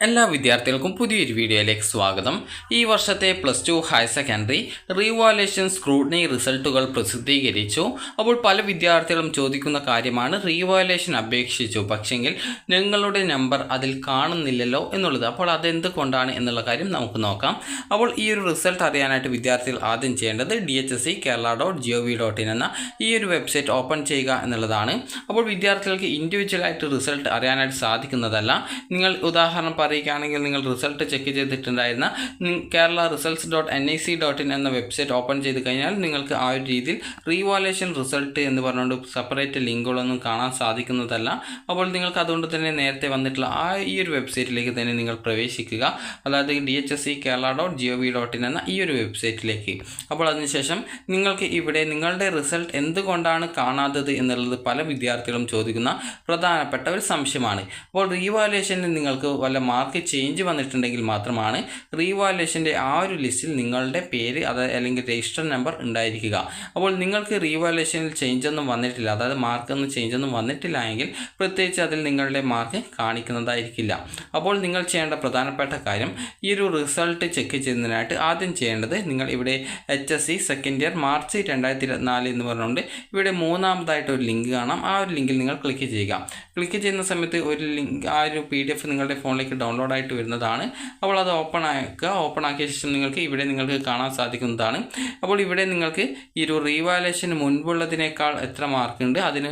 എല്ലാ വിദ്യാർത്ഥികൾക്കും പുതിയൊരു വീഡിയോയിലേക്ക് സ്വാഗതം. ഈ വർഷത്തെ +2 ഹയർ സെക്കൻഡറി റീവാലുവേഷൻ സ്ക്രൂട്ടിനി റിസൾട്ടുകൾ പ്രസിദ്ധീകരിച്ചു. അപ്പോൾ പല വിദ്യാർത്ഥികളും ചോദിക്കുന്ന കാര്യമാണ്, റീവാലുവേഷൻ അപേക്ഷിച്ചു പക്ഷെങ്കിൽ നിങ്ങളുടെ നമ്പർ അതിൽ കാണുന്നില്ലല്ലോ എന്നുള്ളത്. അപ്പോൾ അതെന്തുകൊണ്ടാണ് എന്നുള്ള കാര്യം നമുക്ക് നോക്കാം. അപ്പോൾ ഈ ഒരു റിസൾട്ട് അറിയാനായിട്ട് വിദ്യാർത്ഥികൾ ആദ്യം ചെയ്യേണ്ടത് dhsc.kerala.gov.in എന്ന ഈ ഒരു വെബ്സൈറ്റ് ഓപ്പൺ ചെയ്യുക എന്നുള്ളതാണ്. അപ്പോൾ വിദ്യാർത്ഥികൾക്ക് ഇൻഡിവിജ്വലായിട്ട് റിസൾട്ട് അറിയാനായിട്ട് സാധിക്കുന്നതല്ല. നിങ്ങൾ ഉദാഹരണം പറയുകയാണെങ്കിൽ, നിങ്ങൾ റിസൾട്ട് ചെക്ക് ചെയ്തിട്ടുണ്ടായിരുന്ന കേരള results.nic.in എന്ന വെബ്സൈറ്റ് ഓപ്പൺ ചെയ്ത് കഴിഞ്ഞാൽ നിങ്ങൾക്ക് ആ ഒരു രീതിയിൽ റീവാലുവേഷൻ റിസൾട്ട് എന്ന് പറഞ്ഞുകൊണ്ട് സെപ്പറേറ്റ് ലിങ്കുകളൊന്നും കാണാൻ സാധിക്കുന്നതല്ല. അപ്പോൾ നിങ്ങൾക്ക് അതുകൊണ്ട് തന്നെ നേരത്തെ വന്നിട്ടുള്ള ഈ ഒരു വെബ്സൈറ്റിലേക്ക് തന്നെ നിങ്ങൾ പ്രവേശിക്കുക, അതായത് dhsc.kerala.gov.in എന്ന ഈ ഒരു വെബ്സൈറ്റിലേക്ക്. അപ്പോൾ അതിനുശേഷം നിങ്ങൾക്ക് ഇവിടെ നിങ്ങളുടെ റിസൾട്ട് എന്തുകൊണ്ടാണ് കാണാത്തത് എന്നുള്ളത് പല വിദ്യാർത്ഥികളും ചോദിക്കുന്ന പ്രധാനപ്പെട്ട ഒരു സംശയമാണ്. അപ്പോൾ റീവാലുവേഷനിൽ നിങ്ങൾക്ക് വല്ല മാർക്ക് ചേഞ്ച് വന്നിട്ടുണ്ടെങ്കിൽ മാത്രമാണ് റീവാലുവേഷൻ്റെ ആ ഒരു ലിസ്റ്റിൽ നിങ്ങളുടെ പേര് അല്ലെങ്കിൽ രജിസ്റ്റർ നമ്പർ ഉണ്ടായിരിക്കുക. അപ്പോൾ നിങ്ങൾക്ക് റീവാലുവേഷനിൽ ചേഞ്ച് ഒന്നും വന്നിട്ടില്ല, അതായത് മാർക്കൊന്നും ചേഞ്ച് ഒന്നും വന്നിട്ടില്ല എങ്കിൽ പ്രത്യേകിച്ച് അതിൽ നിങ്ങളുടെ മാർക്ക് കാണിക്കുന്നതായിരിക്കില്ല. അപ്പോൾ നിങ്ങൾ ചെയ്യേണ്ട പ്രധാനപ്പെട്ട കാര്യം, ഈ ഒരു റിസൾട്ട് ചെക്ക് ചെയ്യുന്നതിനായിട്ട് ആദ്യം ചെയ്യേണ്ടത്, നിങ്ങൾ ഇവിടെ HSC സെക്കൻഡ് ഇയർ മാർച്ച് 2024 എന്ന് പറഞ്ഞുകൊണ്ട് ഇവിടെ മൂന്നാമതായിട്ട് ഒരു ലിങ്ക് കാണാം. ആ ഒരു ലിങ്കിൽ നിങ്ങൾ ക്ലിക്ക് ചെയ്യുക. ക്ലിക്ക് ചെയ്യുന്ന സമയത്ത് ഒരു ലിങ്ക്, ആ ഒരു PDF നിങ്ങളുടെ ഫോണിലേക്ക് ഡൗൺലോഡ് ആയിട്ട് വരുന്നതാണ്. അപ്പോൾ അത് ഓപ്പൺ ആക്കിയ ശേഷം നിങ്ങൾക്ക് കാണാൻ സാധിക്കുന്നതാണ്. അപ്പോൾ ഇവിടെ നിങ്ങൾക്ക് ഈ ഒരു റീവാലുവേഷന് മുൻപുള്ളതിനേക്കാൾ എത്ര മാർക്കുണ്ട്, അതിന്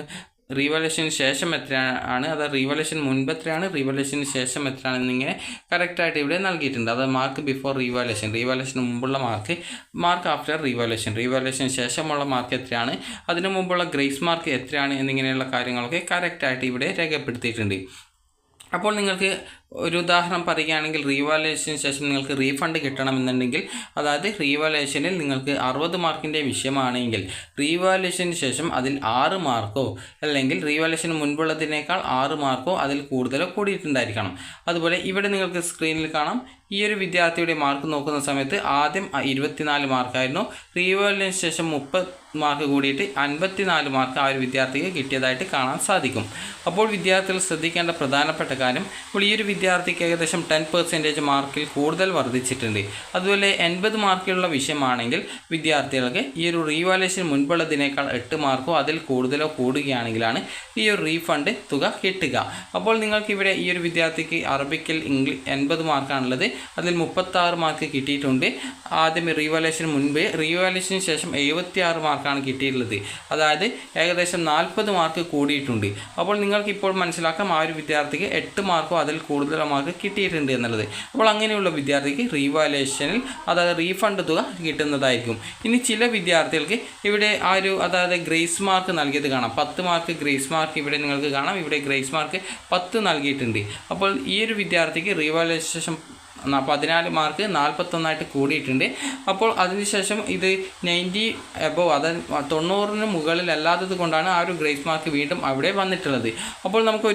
റീവാലുവേഷന് ശേഷം എത്രയാണ്, അത് റീവാലുവേഷൻ മുൻപ് എത്രയാണ്, റീവാലുവേഷന് ശേഷം എത്രയാണ് എന്നിങ്ങനെ കറക്റ്റായിട്ട് ഇവിടെ നൽകിയിട്ടുണ്ട്. അത് മാർക്ക് ബിഫോർ റീവാലുവേഷന് മുമ്പുള്ള മാർക്ക് ആഫ്റ്റർ റീവാലുവേഷന് ശേഷമുള്ള മാർക്ക് എത്രയാണ്, അതിനു മുമ്പുള്ള ഗ്രേസ് മാർക്ക് എത്രയാണ് എന്നിങ്ങനെയുള്ള കാര്യങ്ങളൊക്കെ കറക്റ്റായിട്ട് ഇവിടെ രേഖപ്പെടുത്തിയിട്ടുണ്ട്. അപ്പോൾ നിങ്ങൾക്ക് ഒരു ഉദാഹരണം പറയുകയാണെങ്കിൽ, റീവാലുവേഷന് ശേഷം നിങ്ങൾക്ക് റീഫണ്ട് കിട്ടണമെന്നുണ്ടെങ്കിൽ, അതായത് റീവാലുവേഷനിൽ നിങ്ങൾക്ക് 60 മാർക്കിൻ്റെ വിഷയമാണെങ്കിൽ റീവാലുവേഷന് ശേഷം അതിൽ 6 മാർക്കോ അല്ലെങ്കിൽ റീവാലുവേഷന് മുൻപുള്ളതിനേക്കാൾ 6 മാർക്കോ അതിൽ കൂടുതലോ കൂടിയിട്ടുണ്ടായിരിക്കണം. അതുപോലെ ഇവിടെ നിങ്ങൾക്ക് സ്ക്രീനിൽ കാണാം, ഈ ഒരു വിദ്യാർത്ഥിയുടെ മാർക്ക് നോക്കുന്ന സമയത്ത് ആദ്യം 24 മാർക്കായിരുന്നു. റീവാലുവേഷന് ശേഷം 30 മാർക്ക് കൂടിയിട്ട് 54 മാർക്ക് ആ ഒരു വിദ്യാർത്ഥിക്ക് കിട്ടിയതായിട്ട് കാണാൻ സാധിക്കും. അപ്പോൾ വിദ്യാർത്ഥികൾ ശ്രദ്ധിക്കേണ്ട പ്രധാനപ്പെട്ട കാര്യം, ഇപ്പോൾ ഈ ഒരു വിദ്യാർത്ഥിക്ക് ഏകദേശം 10% മാർക്കിൽ കൂടുതൽ വർദ്ധിച്ചിട്ടുണ്ട്. അതുപോലെ 80 മാർക്കിലുള്ള വിഷയമാണെങ്കിൽ വിദ്യാർത്ഥികൾക്ക് ഈ ഒരു റീവാലുവേഷൻ മുൻപുള്ളതിനേക്കാൾ 8 മാർക്കോ അതിൽ കൂടുതലോ കൂടുകയാണെങ്കിലാണ് ഈ ഒരു റീഫണ്ട് തുക കിട്ടുക. അപ്പോൾ നിങ്ങൾക്കിവിടെ ഈ ഒരു വിദ്യാർത്ഥിക്ക് അറബിക്കിൽ 80 മാർക്കാണുള്ളത്, അതിൽ 36 മാർക്ക് കിട്ടിയിട്ടുണ്ട്. ആദ്യം റീവാലുവേഷന് മുൻപ്, റീവാലുവേഷന് ശേഷം 76 മാർക്കാണ് കിട്ടിയിട്ടുള്ളത്, അതായത് ഏകദേശം 40 മാർക്ക് കൂടിയിട്ടുണ്ട്. അപ്പോൾ നിങ്ങൾക്കിപ്പോൾ മനസ്സിലാക്കാം ആ ഒരു വിദ്യാർത്ഥിക്ക് 8 മാർക്കോ അതിൽ കൂടുതലോ മാർക്ക് കിട്ടിയിട്ടുണ്ട് എന്നുള്ളത്. അപ്പോൾ അങ്ങനെയുള്ള വിദ്യാർത്ഥിക്ക് റീവാലുവേഷനിൽ അതായത് റീഫണ്ട് തുക കിട്ടുന്നതായിരിക്കും. ഇനി ചില വിദ്യാർത്ഥികൾക്ക് ഇവിടെ അതായത് ഗ്രേസ് മാർക്ക് നൽകിയത് കാണാം, 10 മാർക്ക് ഗ്രേസ് മാർക്ക് ഇവിടെ നിങ്ങൾക്ക് കാണാം, ഇവിടെ ഗ്രേസ് മാർക്ക് 10 നൽകിയിട്ടുണ്ട്. അപ്പോൾ ഈ ഒരു വിദ്യാർത്ഥിക്ക് റീവാലുവേഷൻ ശേഷം 14 മാർക്ക് 41 കൂടിയിട്ടുണ്ട്. അപ്പോൾ അതിനുശേഷം ഇത് 90 എബോവ്, അതായത് 90-ന് മുകളിൽ അല്ലാത്തത് കൊണ്ടാണ് ആ ഒരു ഗ്രേസ് മാർക്ക് വീണ്ടും അവിടെ വന്നിട്ടുള്ളത്. അപ്പോൾ നമുക്ക്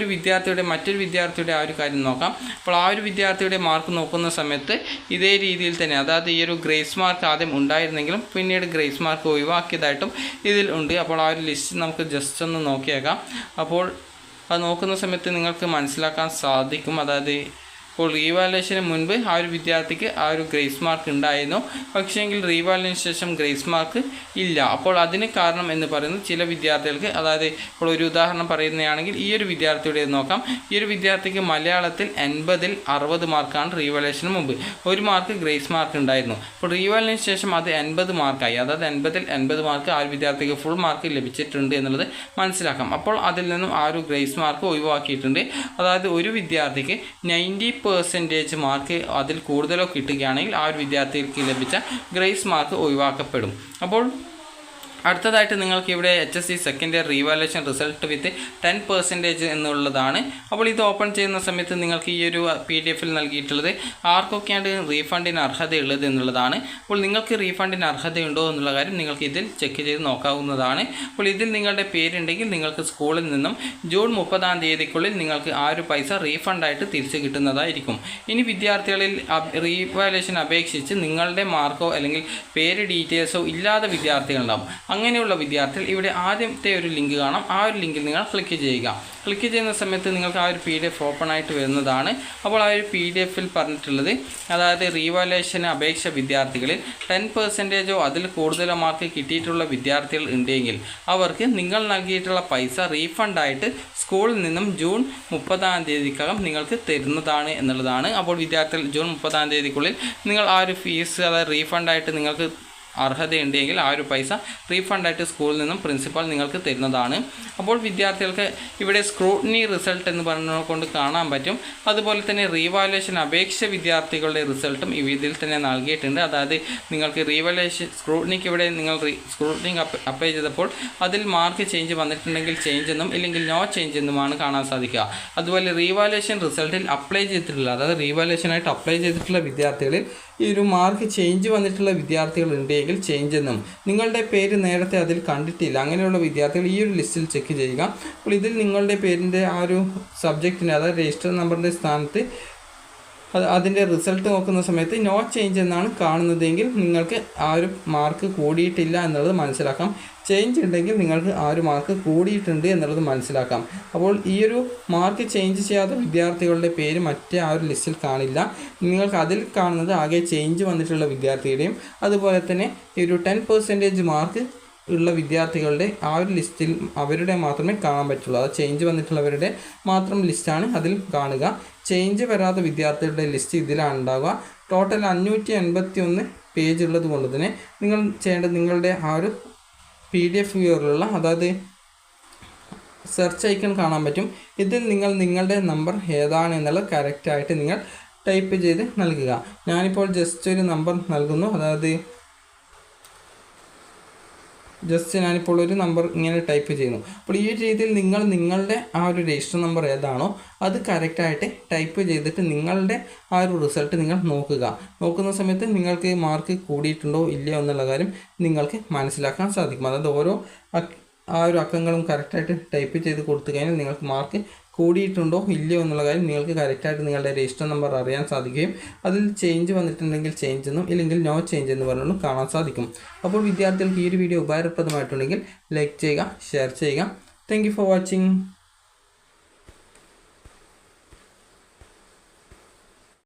മറ്റൊരു വിദ്യാർത്ഥിയുടെ ആ ഒരു കാര്യം നോക്കാം. അപ്പോൾ ആ ഒരു വിദ്യാർത്ഥിയുടെ മാർക്ക് നോക്കുന്ന സമയത്ത് ഇതേ രീതിയിൽ തന്നെ, അതായത് ഈ ഒരു ഗ്രേസ് മാർക്ക് ആദ്യം ഉണ്ടായിരുന്നെങ്കിലും പിന്നീട് ഗ്രേസ് മാർക്ക് ഒഴിവാക്കിയതായിട്ടും ഇതിൽ ഉണ്ട്. അപ്പോൾ ആ ഒരു ലിസ്റ്റ് നമുക്ക് ജസ്റ്റ് ഒന്ന് നോക്കിയേക്കാം. അപ്പോൾ അത് നോക്കുന്ന സമയത്ത് നിങ്ങൾക്ക് മനസ്സിലാക്കാൻ സാധിക്കും, അതായത് ഇപ്പോൾ റീവാലുവേഷന് മുൻപ് ആ ഒരു വിദ്യാർത്ഥിക്ക് ആ ഒരു ഗ്രേസ് മാർക്ക് ഉണ്ടായിരുന്നു, പക്ഷേങ്കിൽ റീവാലുവേഷന് ശേഷം ഗ്രേസ് മാർക്ക് ഇല്ല. അപ്പോൾ അതിന് കാരണം എന്ന് പറയുന്നത് ചില വിദ്യാർത്ഥികൾക്ക്, അതായത് ഇപ്പോൾ ഒരു ഉദാഹരണം പറയുന്നതാണെങ്കിൽ ഈ ഒരു വിദ്യാർത്ഥിയുടെ നോക്കാം. ഈ ഒരു വിദ്യാർത്ഥിക്ക് മലയാളത്തിൽ 80-ൽ 60 മാർക്കാണ് റീവാലുവേഷന് മുമ്പ്, 1 മാർക്ക് ഗ്രേസ് മാർക്ക് ഉണ്ടായിരുന്നു. അപ്പോൾ റീവാലുവേഷന് ശേഷം അത് 80 മാർക്കായി, അതായത് 80-ൽ 80 മാർക്ക് ആ ഒരു വിദ്യാർത്ഥിക്ക് ഫുൾ മാർക്ക് ലഭിച്ചിട്ടുണ്ട് എന്നുള്ളത് മനസ്സിലാക്കാം. അപ്പോൾ അതിൽ നിന്നും ആ ഒരു ഗ്രേസ് മാർക്ക് ഒഴിവാക്കിയിട്ടുണ്ട്. അതായത് ഒരു വിദ്യാർത്ഥിക്ക് 90% മാർക്ക് അതിൽ കൂടുതലോ കിട്ടുകയാണെങ്കിൽ ആ ഒരു വിദ്യാർത്ഥിക്ക് ലഭിച്ച ഗ്രേസ് മാർക്ക് ഒഴിവാക്കപ്പെടും. അപ്പോൾ അടുത്തതായിട്ട് നിങ്ങൾക്ക് ഇവിടെ HSC second year revaluation result with 10% എന്നുള്ളതാണ്. അപ്പോൾ ഇത് ഓപ്പൺ ചെയ്യുന്ന സമയത്ത് നിങ്ങൾക്ക് ഈ ഒരു PDF-ൽ നൽകിയിട്ടുള്ളത് ആർക്കൊക്കെയാണ് റീഫണ്ടിന് അർഹതയുള്ളത് എന്നുള്ളതാണ്. അപ്പോൾ നിങ്ങൾക്ക് റീഫണ്ടിന് അർഹതയുണ്ടോ എന്നുള്ള കാര്യം നിങ്ങൾക്ക് ഇതിൽ ചെക്ക് ചെയ്ത് നോക്കാവുന്നതാണ്. അപ്പോൾ ഇതിൽ നിങ്ങളുടെ പേരുണ്ടെങ്കിൽ നിങ്ങൾക്ക് സ്കൂളിൽ നിന്നും ജൂൺ 30-ാം തീയതിക്കുള്ളിൽ നിങ്ങൾക്ക് ആ ഒരു പൈസ റീഫണ്ടായിട്ട് തിരിച്ച് കിട്ടുന്നതായിരിക്കും. ഇനി വിദ്യാർത്ഥികളിൽ റീവാലുവേഷൻ അപേക്ഷിച്ച് നിങ്ങളുടെ മാർക്കോ അല്ലെങ്കിൽ പേര് ഡീറ്റെയിൽസോ ഇല്ലാത്ത വിദ്യാർത്ഥികളുണ്ടാകും. അങ്ങനെയുള്ള വിദ്യാർത്ഥികൾ ഇവിടെ ആദ്യത്തെ ഒരു ലിങ്ക് കാണാം. ആ ഒരു ലിങ്കിൽ നിങ്ങൾ ക്ലിക്ക് ചെയ്യുക. ക്ലിക്ക് ചെയ്യുന്ന സമയത്ത് നിങ്ങൾക്ക് ആ ഒരു PDF ഓപ്പൺ ആയിട്ട് വരുന്നതാണ്. അപ്പോൾ ആ ഒരു PDFിൽ പറഞ്ഞിട്ടുള്ളത്, അതായത് റീവാലുവേഷന് അപേക്ഷ വിദ്യാർത്ഥികളിൽ 10% അതിൽ കൂടുതലോ മാർക്ക് കിട്ടിയിട്ടുള്ള വിദ്യാർത്ഥികൾ ഉണ്ടെങ്കിൽ അവർക്ക് നിങ്ങൾ നൽകിയിട്ടുള്ള പൈസ റീഫണ്ടായിട്ട് സ്കൂളിൽ നിന്നും ജൂൺ 30-ാം തീയതിക്കകം നിങ്ങൾക്ക് തരുന്നതാണ് എന്നുള്ളതാണ്. അപ്പോൾ വിദ്യാർത്ഥികൾ ജൂൺ 30-ാം തീയതിക്കുള്ളിൽ നിങ്ങൾ ആ ഒരു ഫീസ്, അതായത് റീഫണ്ടായിട്ട് നിങ്ങൾക്ക് അർഹതയുണ്ടെങ്കിൽ ആ ഒരു പൈസ റീഫണ്ടായിട്ട് സ്കൂളിൽ നിന്നും പ്രിൻസിപ്പൽ നിങ്ങൾക്ക് തരുന്നതാണ്. അപ്പോൾ വിദ്യാർത്ഥികൾക്ക് ഇവിടെ സ്ക്രൂട്ടിനി റിസൾട്ട് എന്ന് പറഞ്ഞുകൊണ്ട് കാണാൻ പറ്റും. അതുപോലെ തന്നെ റീവാലുവേഷൻ അപേക്ഷ വിദ്യാർത്ഥികളുടെ റിസൾട്ടും ഇതിൽ തന്നെ നൽകിയിട്ടുണ്ട്. അതായത് നിങ്ങൾക്ക് റീവാലുവേഷൻ സ്ക്രൂട്ടിനിക്ക് ഇവിടെ നിങ്ങൾ സ്ക്രൂട്ടിനി അപ്ലൈ ചെയ്തപ്പോൾ അതിൽ മാർക്ക് ചേഞ്ച് വന്നിട്ടുണ്ടെങ്കിൽ ചേഞ്ച് എന്നും ഇല്ലെങ്കിൽ നോ ചേഞ്ച് എന്നുമാണ് കാണാൻ സാധിക്കുക. അതുപോലെ റീവാലുവേഷൻ റിസൾട്ടിൽ അപ്ലൈ ചെയ്തിട്ടുള്ള, അതായത് റീവാലുവേഷനായിട്ട് അപ്ലൈ ചെയ്തിട്ടുള്ള വിദ്യാർത്ഥികളിൽ ഈ ഒരു മാർക്ക് ചേഞ്ച് വന്നിട്ടുള്ള വിദ്യാർത്ഥികൾ ഉണ്ടെങ്കിൽ ചേഞ്ച് എന്നും, നിങ്ങളുടെ പേര് നേരത്തെ അതിൽ കണ്ടിട്ടില്ല അങ്ങനെയുള്ള വിദ്യാർത്ഥികൾ ഈ ഒരു ലിസ്റ്റിൽ ചെക്ക് ചെയ്യുക. അപ്പോൾ ഇതിൽ നിങ്ങളുടെ പേരിൻ്റെ ആ ഒരു സബ്ജക്റ്റിൻ്റെ, അതായത് രജിസ്റ്റർ നമ്പറിൻ്റെ സ്ഥാനത്ത് അതിൻ്റെ റിസൾട്ട് നോക്കുന്ന സമയത്ത് നോ ചേഞ്ച് എന്നാണ് കാണുന്നതെങ്കിൽ നിങ്ങൾക്ക് ആ ഒരു മാർക്ക് കൂടിയിട്ടില്ല എന്നുള്ളത് മനസ്സിലാക്കാം. ചേഞ്ച് ഉണ്ടെങ്കിൽ നിങ്ങൾക്ക് ആ ഒരു മാർക്ക് കൂടിയിട്ടുണ്ട് എന്നുള്ളത് മനസ്സിലാക്കാം. അപ്പോൾ ഈ ഒരു മാർക്ക് ചേഞ്ച് ചെയ്യാത്ത വിദ്യാർത്ഥികളുടെ പേര് മറ്റേ ആ ഒരു ലിസ്റ്റിൽ കാണില്ല. നിങ്ങൾക്ക് അതിൽ കാണുന്നത് ആകെ ചേഞ്ച് വന്നിട്ടുള്ള വിദ്യാർത്ഥിയുടെയും അതുപോലെ തന്നെ ഈ ഒരു 10% മാർക്ക് ഉള്ള വിദ്യാർത്ഥികളുടെ ആ ഒരു ലിസ്റ്റിൽ അവരുടെ മാത്രമേ കാണാൻ പറ്റുള്ളൂ. അത് ചേഞ്ച് വന്നിട്ടുള്ളവരുടെ മാത്രം ലിസ്റ്റാണ് അതിൽ കാണുക. ചേഞ്ച് വരാത്ത വിദ്യാർത്ഥികളുടെ ലിസ്റ്റ് ഇതിലാണ് ഉണ്ടാവുക. ടോട്ടൽ 581 പേജ് ഉള്ളത് കൊണ്ട് തന്നെ നിങ്ങൾ ചെയ്യേണ്ടത്, നിങ്ങളുടെ ആ ഒരു PDF വ്യൂവറിലുള്ള, അതായത് സെർച്ച് ഐക്കൺ കാണാൻ പറ്റും. ഇതിൽ നിങ്ങൾ നിങ്ങളുടെ നമ്പർ ഏതാണ് എന്നുള്ളത് കറക്റ്റായിട്ട് നിങ്ങൾ ടൈപ്പ് ചെയ്ത് നൽകുക. ഞാനിപ്പോൾ ജസ്റ്റ് ഒരു നമ്പർ നൽകുന്നു. അതായത് ഞാനിപ്പോൾ ഒരു നമ്പർ ഇങ്ങനെ ടൈപ്പ് ചെയ്യുന്നു. അപ്പോൾ ഈ രീതിയിൽ നിങ്ങൾ നിങ്ങളുടെ ആ ഒരു രജിസ്റ്റർ നമ്പർ ഏതാണോ അത് കറക്റ്റായിട്ട് ടൈപ്പ് ചെയ്തിട്ട് നിങ്ങളുടെ ആ ഒരു റിസൾട്ട് നിങ്ങൾ നോക്കുന്ന സമയത്ത് നിങ്ങൾക്ക് മാർക്ക് കൂടിയിട്ടുണ്ടോ ഇല്ലയോ എന്നുള്ള കാര്യം നിങ്ങൾക്ക് മനസ്സിലാക്കാൻ സാധിക്കും. അതായത് ഓരോ ആ ഒരു അക്കങ്ങളും കറക്റ്റായിട്ട് ടൈപ്പ് ചെയ്ത് കൊടുത്തു കഴിഞ്ഞാൽ നിങ്ങൾക്ക് മാർക്ക് കൂടിയിട്ടുണ്ടോ ഇല്ലയോ എന്നുള്ള കാര്യം നിങ്ങൾക്ക് കറക്റ്റായിട്ട് നിങ്ങളുടെ രജിസ്റ്റർ നമ്പർ അറിയാൻ സാധിക്കുകയും അതിൽ ചേഞ്ച് വന്നിട്ടുണ്ടെങ്കിൽ ചേഞ്ച് എന്നും ഇല്ലെങ്കിൽ നോ ചേഞ്ച് എന്ന് പറഞ്ഞുകൊണ്ട് കാണാൻ സാധിക്കും. അപ്പോൾ വിദ്യാർത്ഥികൾക്ക് ഈ ഒരു വീഡിയോ ഉപകാരപ്രദമായിട്ടുണ്ടെങ്കിൽ ലൈക്ക് ചെയ്യുക, ഷെയർ ചെയ്യുക. Thank you for watching.